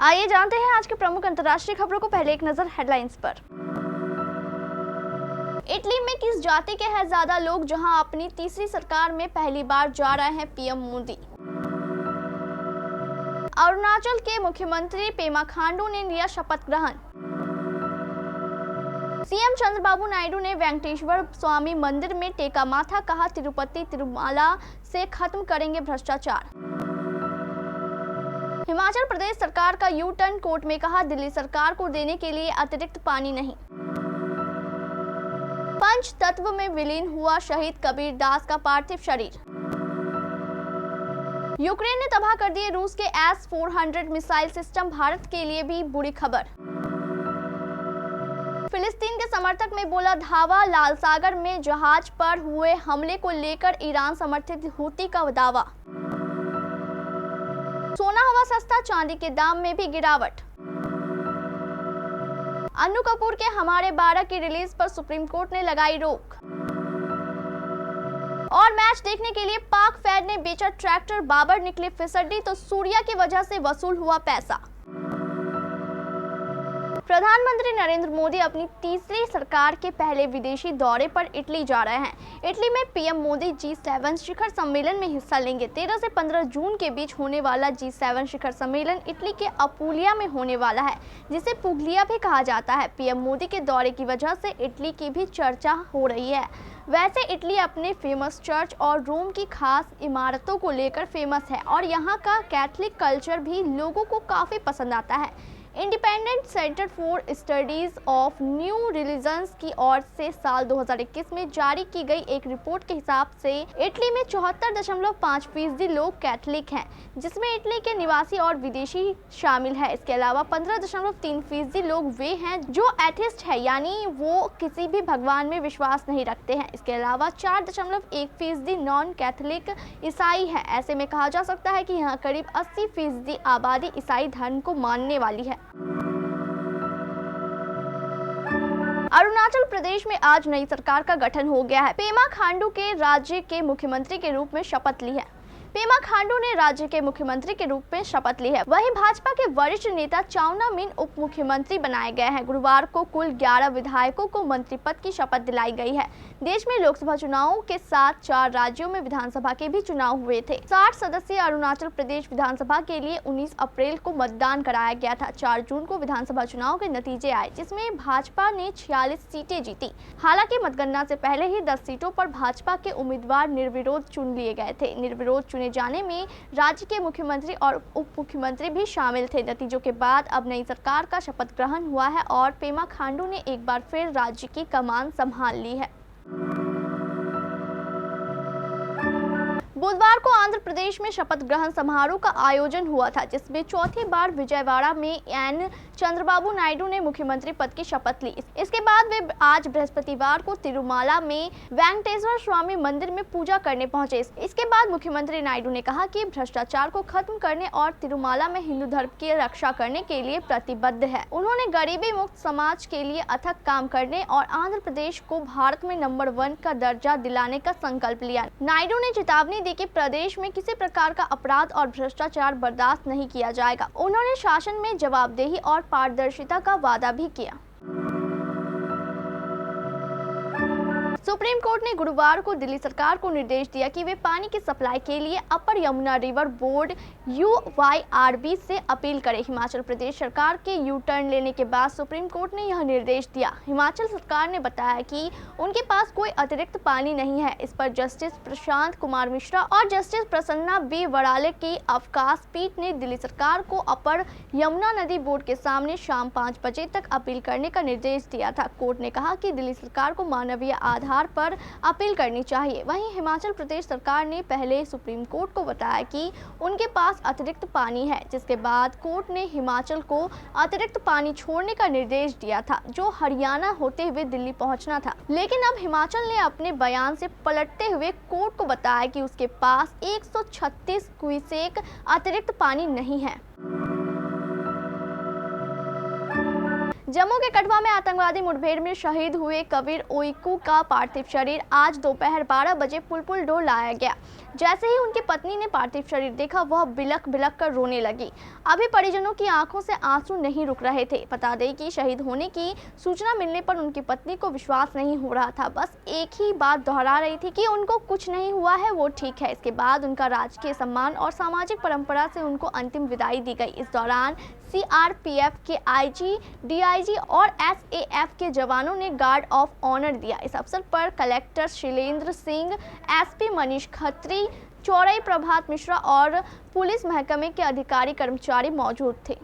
आइए जानते हैं आज के प्रमुख अंतर्राष्ट्रीय खबरों को। पहले एक नजर हेडलाइंस पर। इटली में किस जाति के हैं ज्यादा लोग, जहां अपनी तीसरी सरकार में पहली बार जा रहे हैं पीएम मोदी। अरुणाचल के मुख्यमंत्री पेमा खांडू ने लिया शपथ ग्रहण। सीएम चंद्रबाबू नायडू ने वेंकटेश्वर स्वामी मंदिर में टेका माथा, कहा तिरुपति तिरुमाला से खत्म करेंगे भ्रष्टाचार। हिमाचल प्रदेश सरकार का यू टर्न, कोर्ट में कहा दिल्ली सरकार को देने के लिए अतिरिक्त पानी नहीं। पंच तत्व में विलीन हुआ शहीद कबीर दास का पार्थिव शरीर। यूक्रेन ने तबाह कर दिए रूस के S-400 मिसाइल सिस्टम, भारत के लिए भी बुरी खबर। फिलिस्तीन के समर्थक में बोला धावा, लाल सागर में जहाज पर हुए हमले को लेकर ईरान समर्थित हूती का दावा। सोना हुआ सस्ता, चांदी के दाम में भी गिरावट। अन्नू कपूर के हमारे 12 की रिलीज पर सुप्रीम कोर्ट ने लगाई रोक। और मैच देखने के लिए पाक फैन ने बेचा ट्रैक्टर, बाबर निकले फिसड्डी तो सूर्या की वजह से वसूल हुआ पैसा। प्रधानमंत्री नरेंद्र मोदी अपनी तीसरी सरकार के पहले विदेशी दौरे पर इटली जा रहे हैं। इटली में पीएम मोदी G7 शिखर सम्मेलन में हिस्सा लेंगे। 13 से 15 जून के बीच होने वाला G7 शिखर सम्मेलन इटली के अपूलिया में होने वाला है, जिसे पुगलिया भी कहा जाता है। पीएम मोदी के दौरे की वजह से इटली की भी चर्चा हो रही है। वैसे इटली अपने फेमस चर्च और रोम की खास इमारतों को लेकर फेमस है और यहाँ का कैथलिक कल्चर भी लोगों को काफी पसंद आता है। Independent centre for studies of new religions की ओर से साल 2021 में जारी की गई एक रिपोर्ट के हिसाब से इटली में 74.5% लोग कैथलिक हैं, जिसमें इटली के निवासी और विदेशी शामिल है। इसके अलावा 15.3% लोग वे हैं जो एथिस्ट है, यानी वो किसी भी भगवान में विश्वास नहीं रखते हैं। इसके अलावा 4.1% नॉन कैथलिक ईसाई है। ऐसे में कहा जा सकता है कि यहाँ करीब 80% आबादी ईसाई धर्म को मानने वाली है। अरुणाचल प्रदेश में आज नई सरकार का गठन हो गया है। पेमा खांडू के राज्य के मुख्यमंत्री के रूप में शपथ ली है। पेमा खांडू ने राज्य के मुख्यमंत्री के रूप में शपथ ली है। वहीं भाजपा के वरिष्ठ नेता चाउना मीन उप मुख्यमंत्री बनाए गए हैं। गुरुवार को कुल 11 विधायकों को मंत्री पद की शपथ दिलाई गई है। देश में लोकसभा चुनावों के साथ 4 राज्यों में विधानसभा के भी चुनाव हुए थे। 60 सदस्यीय अरुणाचल प्रदेश विधानसभा के लिए 19 अप्रैल को मतदान कराया गया था। 4 जून को विधानसभा चुनाव के नतीजे आए, जिसमें भाजपा ने 46 सीटें जीती। हालांकि मतगणना से पहले ही 10 सीटों पर भाजपा के उम्मीदवार निर्विरोध चुन लिए गए थे। निर्विरोध चुने जाने में राज्य के मुख्यमंत्री और उप मुख्यमंत्री भी शामिल थे। नतीजों के बाद अब नई सरकार का शपथ ग्रहण हुआ है और पेमा खांडू ने एक बार फिर राज्य की कमान संभाल ली है। बुधवार को आंध्र प्रदेश में शपथ ग्रहण समारोह का आयोजन हुआ था, जिसमें चौथी बार विजयवाड़ा में एन चंद्रबाबू नायडू ने मुख्यमंत्री पद की शपथ ली। इसके बाद वे आज बृहस्पतिवार को तिरुमाला में वेंकटेश्वर स्वामी मंदिर में पूजा करने पहुंचे। इसके बाद मुख्यमंत्री नायडू ने कहा कि भ्रष्टाचार को खत्म करने और तिरुमाला में हिंदू धर्म की रक्षा करने के लिए प्रतिबद्ध है। उन्होंने गरीबी मुक्त समाज के लिए अथक काम करने और आंध्र प्रदेश को भारत में नंबर 1 का दर्जा दिलाने का संकल्प लिया। नायडू ने चेतावनी कि प्रदेश में किसी प्रकार का अपराध और भ्रष्टाचार बर्दाश्त नहीं किया जाएगा। उन्होंने शासन में जवाबदेही और पारदर्शिता का वादा भी किया। सुप्रीम कोर्ट ने गुरुवार को दिल्ली सरकार को निर्देश दिया कि वे पानी की सप्लाई के लिए अपर यमुना रिवर बोर्ड UYRB से अपील करें। हिमाचल प्रदेश सरकार के यू टर्न लेने के बाद सुप्रीम कोर्ट ने यह निर्देश दिया। हिमाचल सरकार ने बताया कि उनके पास कोई अतिरिक्त पानी नहीं है। इस पर जस्टिस प्रशांत कुमार मिश्रा और जस्टिस प्रसन्ना B वड़ाले की अवकाश पीठ ने दिल्ली सरकार को अपर यमुना नदी बोर्ड के सामने शाम 5 बजे तक अपील करने का निर्देश दिया था। कोर्ट ने कहा कि दिल्ली सरकार को मानवीय आधार पर अपील करनी चाहिए। वहीं हिमाचल प्रदेश सरकार ने पहले सुप्रीम कोर्ट को बताया कि उनके पास अतिरिक्त पानी है, जिसके बाद कोर्ट ने हिमाचल को अतिरिक्त पानी छोड़ने का निर्देश दिया था, जो हरियाणा होते हुए दिल्ली पहुंचना था। लेकिन अब हिमाचल ने अपने बयान से पलटते हुए कोर्ट को बताया कि उसके पास 136 क्यूसेक अतिरिक्त पानी नहीं है। जम्मू के कठुआ में आतंकवादी मुठभेड़ में शहीद हुए कबीर ओइकू का पार्थिव शरीर आज दोपहर 12 बजे पुलपुल डोर लाया गया। जैसे ही उनकी पत्नी ने पार्थिव शरीर देखा, वह बिलख बिलख कर रोने लगी। अभी परिजनों की आंखों से आंसू नहीं रुक रहे थे। बता दें कि शहीद होने की सूचना मिलने पर उनकी पत्नी को विश्वास नहीं हो रहा था। बस एक ही बात दोहरा रही थी कि उनको कुछ नहीं हुआ है, वो ठीक है। इसके बाद उनका राजकीय सम्मान और सामाजिक परंपरा से उनको अंतिम विदाई दी गई। इस दौरान CRPF के IG, DIG और SAF के जवानों ने गार्ड ऑफ ऑनर दिया। इस अवसर पर कलेक्टर शैलेंद्र सिंह, SP मनीष खत्री, चौरई प्रभात मिश्रा और पुलिस महकमे के अधिकारी कर्मचारी मौजूद थे।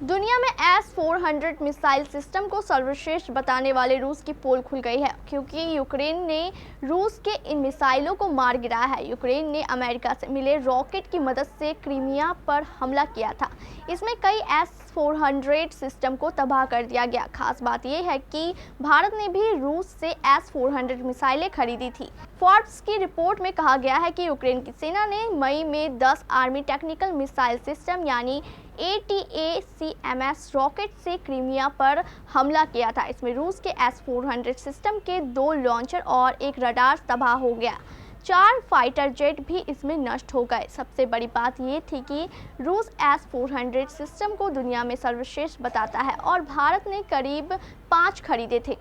दुनिया में S-400 मिसाइल सिस्टम को सर्वश्रेष्ठ बताने वाले रूस की पोल खुल गई है, क्योंकि यूक्रेन ने रूस के इन मिसाइलों को मार गिराया है। यूक्रेन ने अमेरिका से मिले रॉकेट की मदद से क्रीमिया पर हमला किया था। इसमें कई S-400 सिस्टम को तबाह कर दिया गया। खास बात यह है कि भारत ने भी रूस से S-400 मिसाइलें खरीदी थी। फोर्ब्स की रिपोर्ट में कहा गया है कि यूक्रेन की सेना ने मई में 10 आर्मी टेक्निकल मिसाइल सिस्टम यानी ATACMS रॉकेट से क्रीमिया पर हमला किया था। इसमें रूस के S-400 सिस्टम के 2 लॉन्चर और एक रडार तबाह हो गया। 4 फाइटर जेट भी इसमें नष्ट हो गए। सबसे बड़ी बात ये थी कि रूस S-400 सिस्टम को दुनिया में सर्वश्रेष्ठ बताता है और भारत ने करीब 5 खरीदे थे।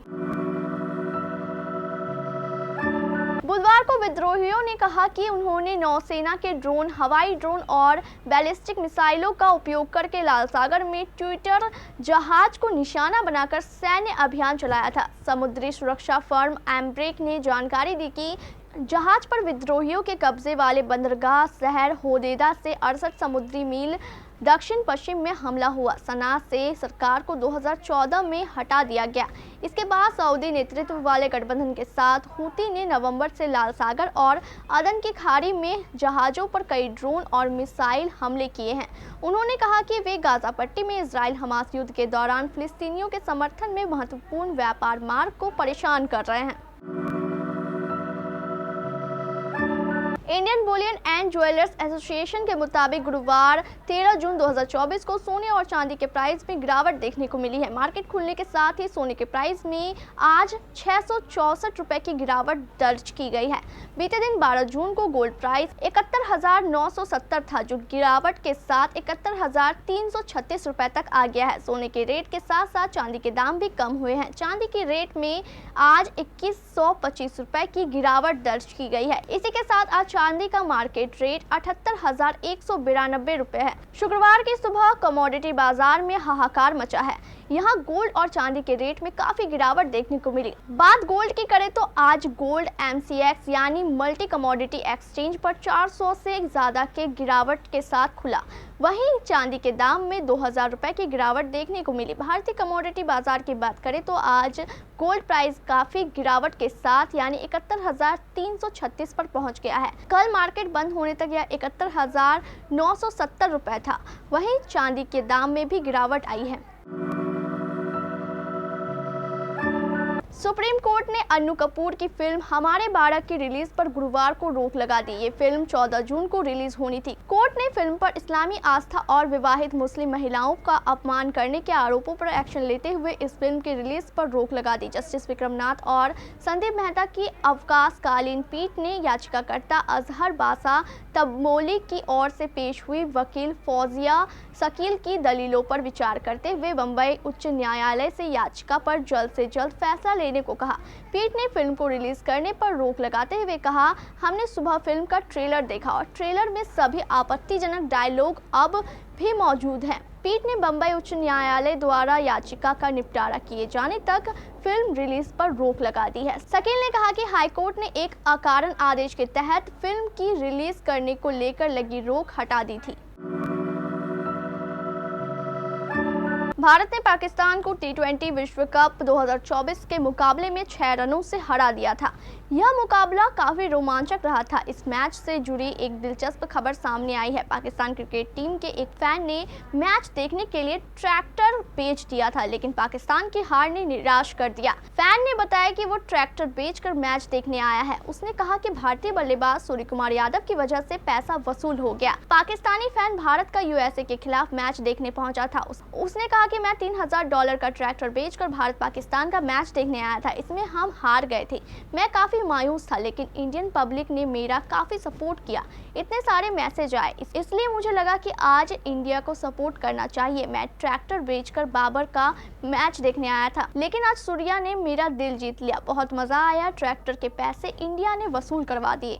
बुधवार को विद्रोहियों ने कहा कि उन्होंने नौसेना के ड्रोन, हवाई ड्रोन और बैलिस्टिक मिसाइलों का उपयोग करके लाल सागर में ट्विटर जहाज को निशाना बनाकर सैन्य अभियान चलाया था। समुद्री सुरक्षा फर्म एम्ब्रेक ने जानकारी दी कि जहाज पर विद्रोहियों के कब्जे वाले बंदरगाह शहर होदेदा से 68 समुद्री मील दक्षिण पश्चिम में हमला हुआ। सना से सरकार को 2014 में हटा दिया गया। इसके बाद सऊदी नेतृत्व वाले गठबंधन के साथ हूती ने नवंबर से लाल सागर और अदन की खाड़ी में जहाज़ों पर कई ड्रोन और मिसाइल हमले किए हैं। उन्होंने कहा कि वे गाजा पट्टी में इजराइल हमास युद्ध के दौरान फिलिस्तीनियों के समर्थन में महत्वपूर्ण व्यापार मार्ग को परेशान कर रहे हैं। Indian Boolean and jewellers association के मुताबिक गुरुवार 13 जून 2024 को सोने और चांदी के प्राइस में गिरावट देखने को मिली है। मार्केट खुलने के साथ ही सोने के प्राइस में आज 664 रुपए की गिरावट दर्ज की गई है। बीते दिन 12 जून को गोल्ड प्राइस 71,970 था, जो गिरावट के साथ 71,336 रुपए तक आ गया है। सोने के रेट के साथ साथ चांदी के दाम भी कम हुए हैं। चांदी के रेट में आज 2125 रुपए की गिरावट दर्ज की गई है। इसी के साथ आज चांदी का मार्केट रेट 78,192 रुपए है। शुक्रवार की सुबह कमोडिटी बाजार में हाहाकार मचा है। यहाँ गोल्ड और चांदी के रेट में काफी गिरावट देखने को मिली। बात गोल्ड की करें तो आज गोल्ड MCX यानी मल्टी कमोडिटी एक्सचेंज पर 400 से ज्यादा के गिरावट के साथ खुला। वहीं चांदी के दाम में 2000 रुपए की गिरावट देखने को मिली। भारतीय कमोडिटी बाजार की बात करें तो आज गोल्ड प्राइस काफी गिरावट के साथ यानी 71,336 पर पहुंच गया है। कल मार्केट बंद होने तक यह 71,970 रुपए था। वहीं चांदी के दाम में भी गिरावट आई है। सुप्रीम कोर्ट ने अन्नू कपूर की फिल्म हमारे बारात की रिलीज पर गुरुवार को रोक लगा दी। ये फिल्म 14 जून को रिलीज होनी थी। कोर्ट ने फिल्म पर इस्लामी आस्था और विवाहित मुस्लिम महिलाओं का अपमान करने के आरोपों पर एक्शन लेते हुए इस फिल्म की रिलीज पर रोक लगा दी। जस्टिस विक्रमनाथ और संदीप मेहता की अवकाशकालीन पीठ ने याचिकाकर्ता अजहर बासा तबमोली की ओर से पेश हुई वकील फौजिया शकील की दलीलों पर विचार करते हुए बम्बई उच्च न्यायालय से याचिका पर जल्द से जल्द फैसला लेने को कहा। पीठ ने फिल्म को रिलीज करने पर रोक लगाते हुए कहा, हमने सुबह फिल्म का ट्रेलर देखा और ट्रेलर में सभी आपत्तिजनक डायलॉग अब भी मौजूद हैं। पीठ ने बम्बई उच्च न्यायालय द्वारा याचिका का निपटारा किए जाने तक फिल्म रिलीज पर रोक लगा दी है। शकील ने कहा कि हाईकोर्ट ने एक अकारण आदेश के तहत फिल्म की रिलीज करने को लेकर लगी रोक हटा दी थी। भारत ने पाकिस्तान को टी20 विश्व कप 2024 के मुकाबले में 6 रनों से हरा दिया था। यह मुकाबला काफी रोमांचक रहा था। इस मैच से जुड़ी एक दिलचस्प खबर सामने आई है। पाकिस्तान क्रिकेट टीम के एक फैन ने मैच देखने के लिए ट्रैक्टर बेच दिया था, लेकिन पाकिस्तान की हार ने निराश कर दिया। फैन ने बताया कि वो ट्रैक्टर बेचकर मैच देखने आया है। उसने कहा कि भारतीय बल्लेबाज सूर्यकुमार यादव की वजह से पैसा वसूल हो गया। पाकिस्तानी फैन भारत का यूएसए के खिलाफ मैच देखने पहुंचा था। उसने कहा कि मैं $3000 का ट्रैक्टर बेचकर भारत पाकिस्तान का मैच देखने आया था। इसमें हम हार गए थे। मैं काफी मायूस था, लेकिन इंडियन पब्लिक ने मेरा काफी सपोर्ट किया। इतने सारे मैसेज आए, इसलिए मुझे लगा कि आज इंडिया को सपोर्ट करना चाहिए। मैं ट्रैक्टर बेचकर बाबर का मैच देखने आया था, लेकिन आज सूर्या ने मेरा दिल जीत लिया। बहुत मजा आया। ट्रैक्टर के पैसे इंडिया ने वसूल करवा दिए।